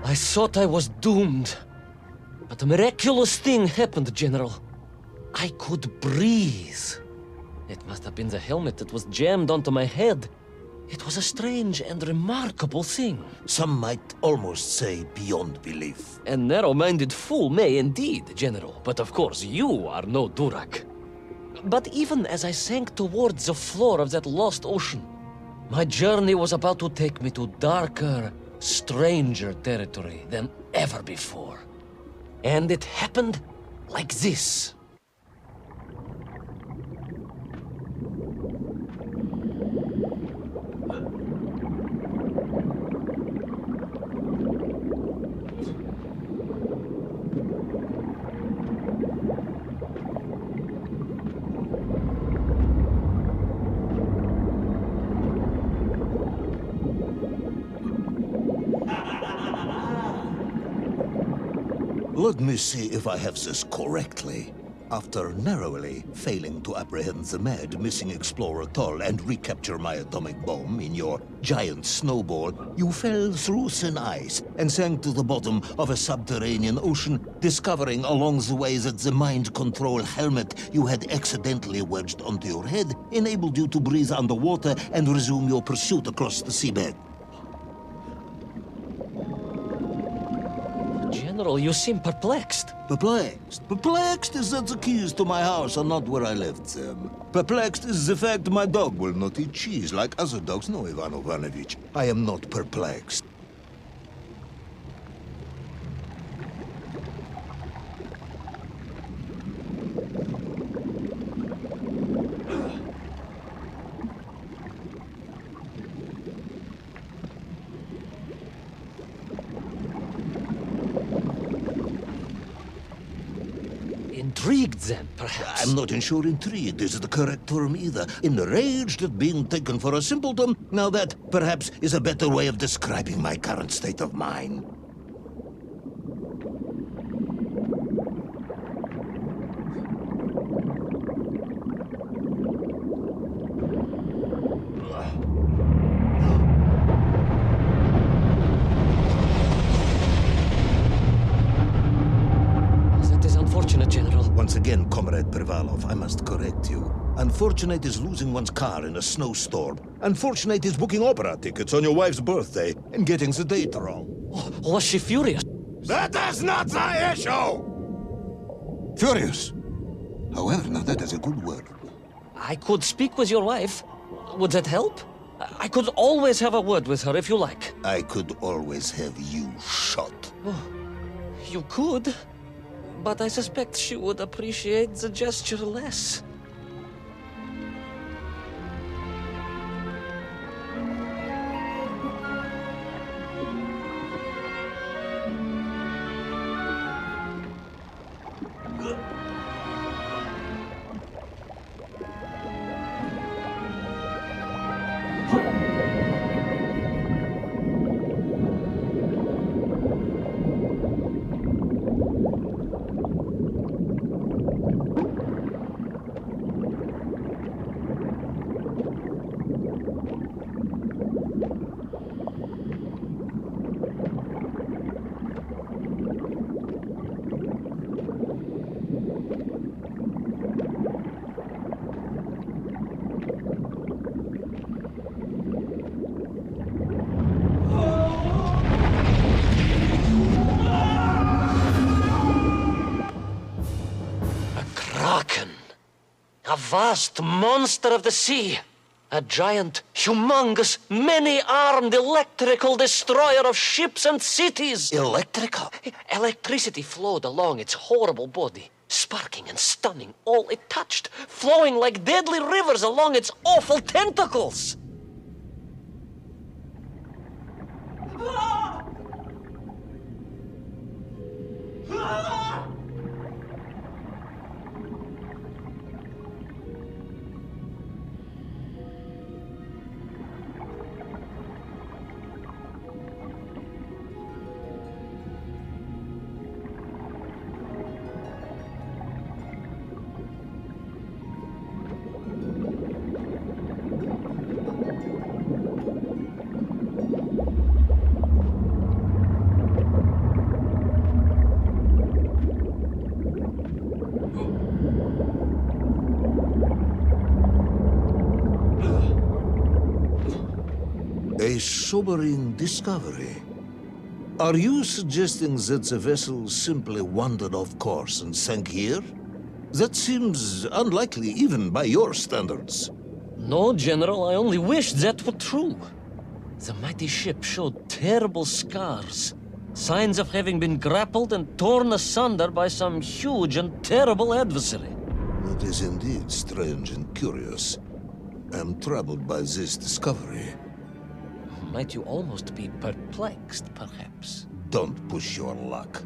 I thought I was doomed. But a miraculous thing happened, General. I could breathe. It must have been the helmet that was jammed onto my head. It was a strange and remarkable thing. Some might almost say beyond belief. A narrow-minded fool may indeed, General, but of course you are no Durak. But even as I sank towards the floor of that lost ocean, my journey was about to take me to darker, stranger territory than ever before. And it happened like this. Let me see if I have this correctly. After narrowly failing to apprehend the mad missing explorer Toll and recapture my atomic bomb in your giant snowball, you fell through thin ice and sank to the bottom of a subterranean ocean, discovering along the way that the mind control helmet you had accidentally wedged onto your head enabled you to breathe underwater and resume your pursuit across the seabed. General, you seem perplexed. Perplexed? Perplexed is that the keys to my house are not where I left them. Perplexed is the fact my dog will not eat cheese like other dogs. No, Ivan Ivanovich, I am not perplexed. Intrigued, then, perhaps? I'm not sure intrigued is the correct term either. Enraged at being taken for a simpleton. Now that, perhaps, is a better way of describing my current state of mind. General. Once again, Comrade Privalov, I must correct you. Unfortunate is losing one's car in a snowstorm. Unfortunate is booking opera tickets on your wife's birthday and getting the date wrong. Oh, was she furious? That is not the issue! Furious. However, now that is a good word. I could speak with your wife. Would that help? I could always have a word with her if you like. I could always have you shot. Oh, you could. But I suspect she would appreciate the gesture less. A vast monster of the sea. A giant, humongous, many-armed electrical destroyer of ships and cities. Electrical? Electricity flowed along its horrible body, sparking and stunning all it touched, flowing like deadly rivers along its awful tentacles. A sobering discovery. Are you suggesting that the vessel simply wandered off course and sank here? That seems unlikely even by your standards. No, General, I only wish that were true. The mighty ship showed terrible scars, signs of having been grappled and torn asunder by some huge and terrible adversary. That is indeed strange and curious. I am troubled by this discovery. Might you almost be perplexed, perhaps? Don't push your luck.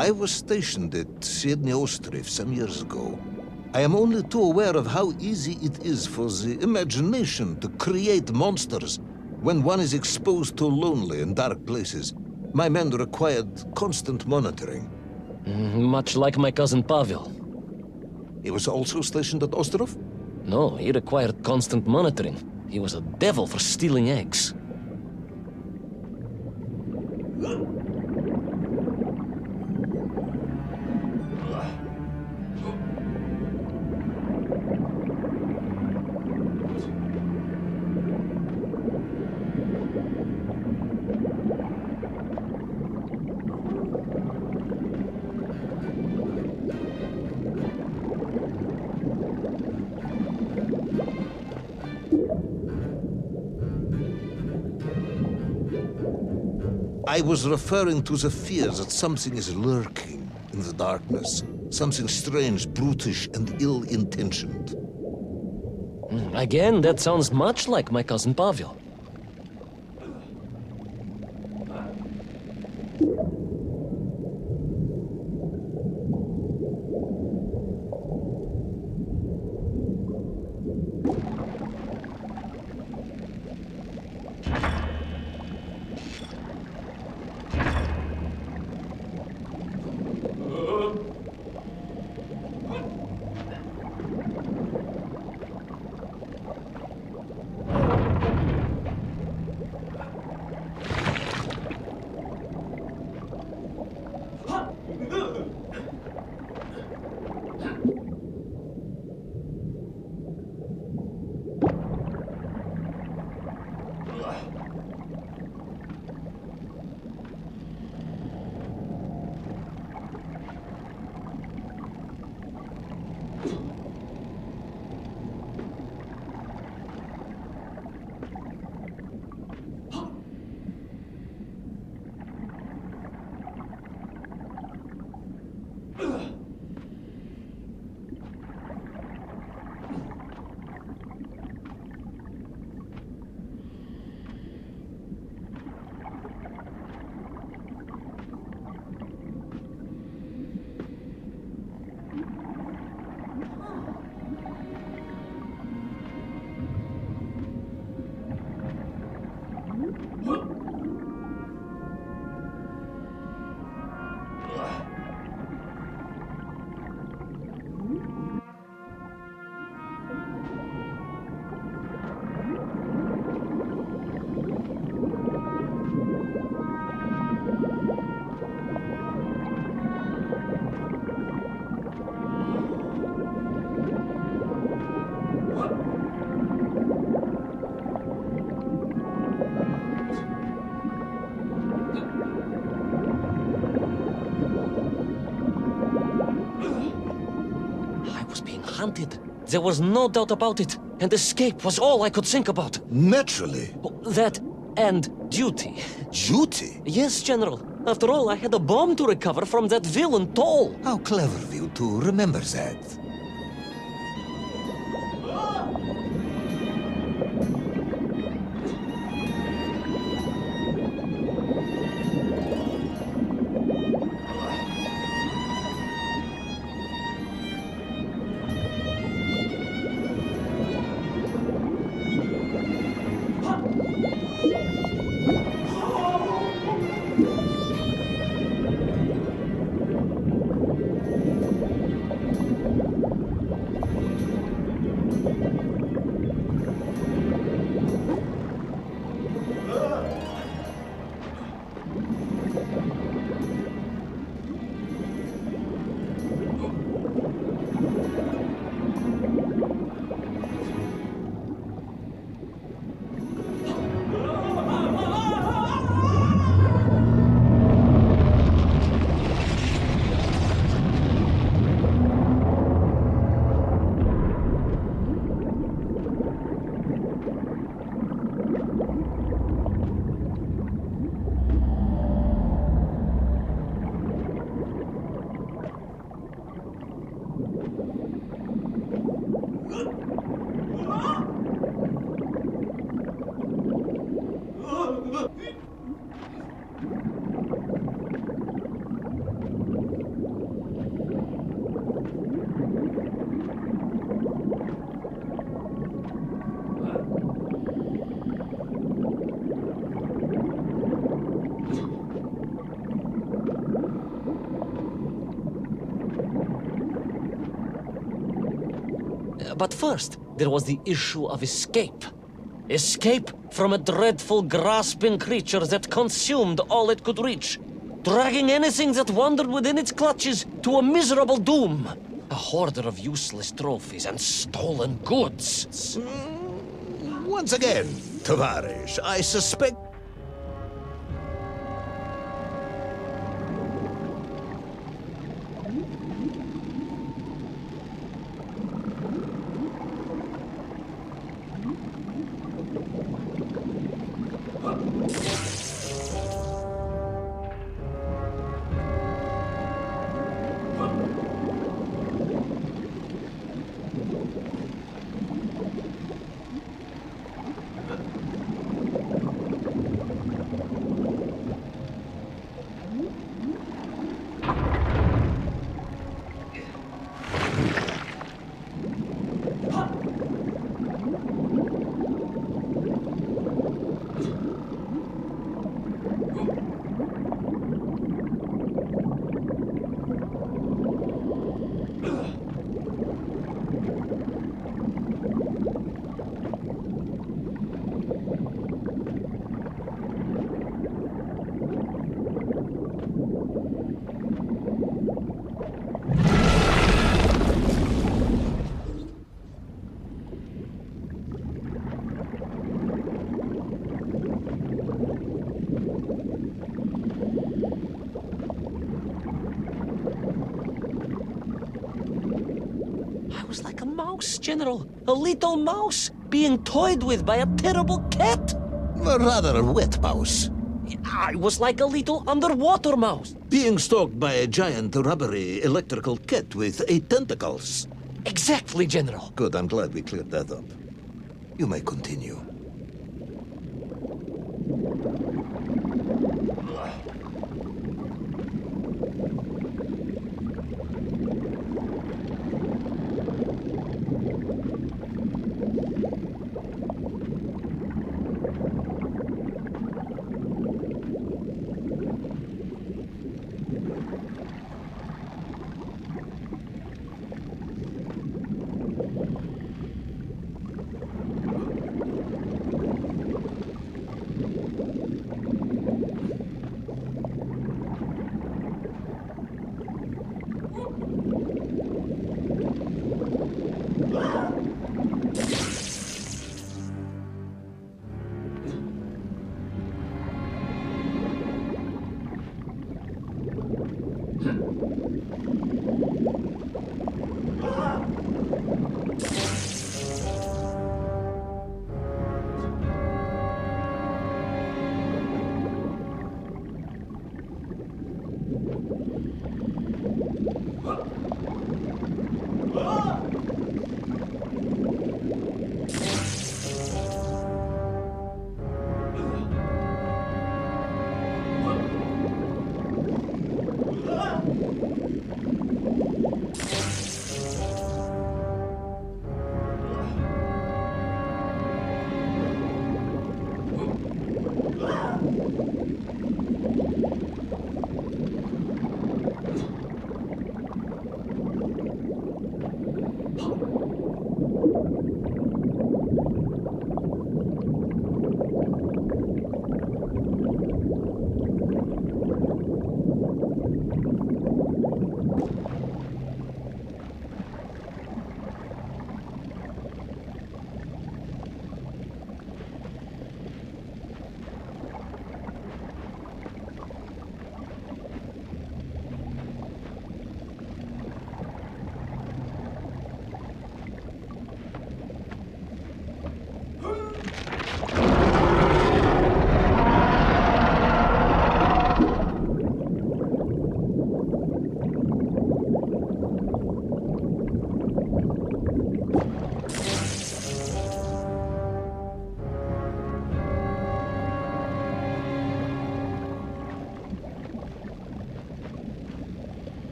I was stationed at Sydney Ostrif some years ago. I am only too aware of how easy it is for the imagination to create monsters when one is exposed to lonely and dark places. My men required constant monitoring. Much like my cousin Pavel. He was also stationed at Ostrov? No, he required constant monitoring. He was a devil for stealing eggs. I was referring to the fear that something is lurking in the darkness. Something strange, brutish, and ill-intentioned. Again, that sounds much like my cousin Pavel. haunted. There was no doubt about it, and escape was all I could think about. Naturally. That and duty. Duty? Yes, General. After all, I had a bomb to recover from that villain Toll. How clever of you to remember that. But first, there was the issue of escape. Escape from a dreadful, grasping creature that consumed all it could reach, dragging anything that wandered within its clutches to a miserable doom. A hoarder of useless trophies and stolen goods. Once again, Tavarish, I suspect... I was like a mouse, General. A little mouse being toyed with by a terrible cat. A rather wet mouse. I was like a little underwater mouse. Being stalked by a giant rubbery electrical cat with 8 tentacles. Exactly, General. Good, I'm glad we cleared that up. You may continue.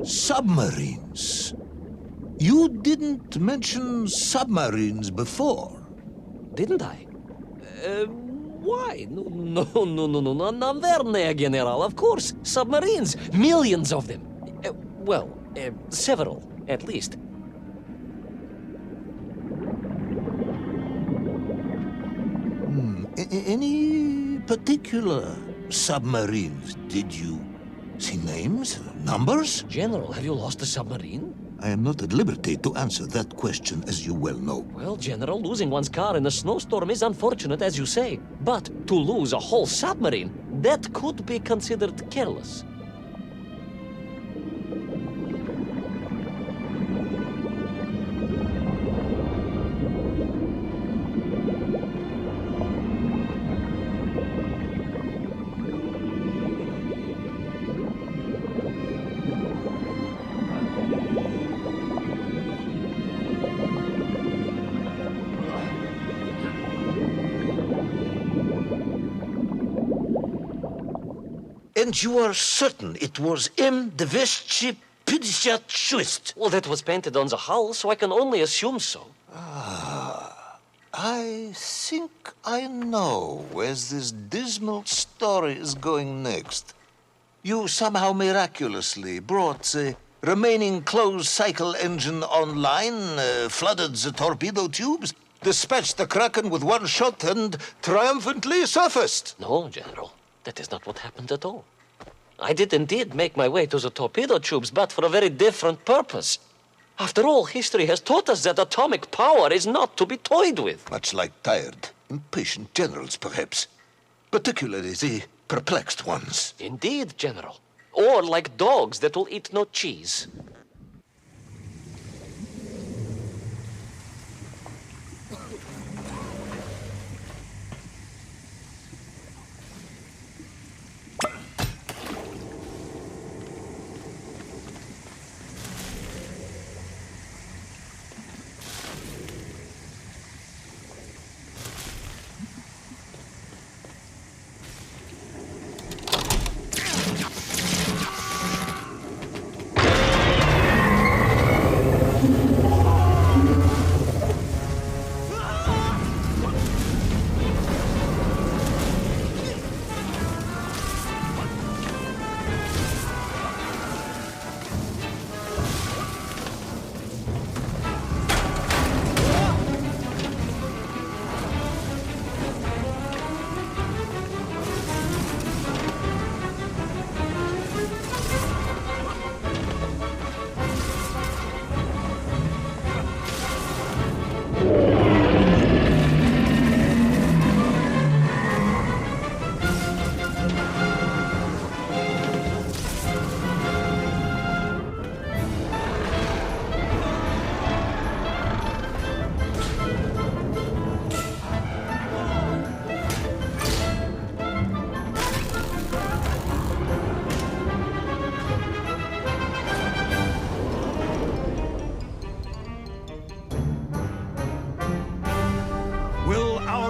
Submarines. You didn't mention submarines before. Didn't I? Why? No, Naverne, General, of course. Submarines. Millions of them. Several, at least. Any particular submarines? Did you see names? Numbers? General, have you lost a submarine? I am not at liberty to answer that question, as you well know. Well, General, losing one's car in a snowstorm is unfortunate, as you say. But to lose a whole submarine, that could be considered careless. And you are certain it was M256? Well, that was painted on the hull, so I can only assume so. I think I know where this dismal story is going next. You somehow miraculously brought the remaining closed cycle engine online, flooded the torpedo tubes, dispatched the Kraken with one shot, and triumphantly surfaced. No, General. That is not what happened at all. I did indeed make my way to the torpedo tubes, but for a very different purpose. After all, history has taught us that atomic power is not to be toyed with. Much like tired, impatient generals, perhaps. Particularly the perplexed ones. Indeed, General. Or like dogs that will eat no cheese.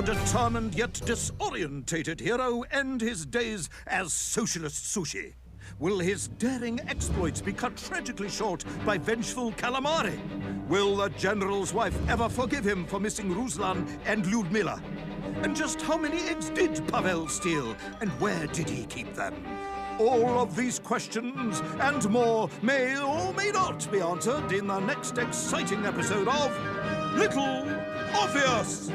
determined yet disorientated hero end his days as Socialist Sushi? Will his daring exploits be cut tragically short by vengeful calamari? Will the general's wife ever forgive him for missing Ruslan and Lyudmila? And just how many eggs did Pavel steal, and where did he keep them? All of these questions and more may or may not be answered in the next exciting episode of Little Orpheus!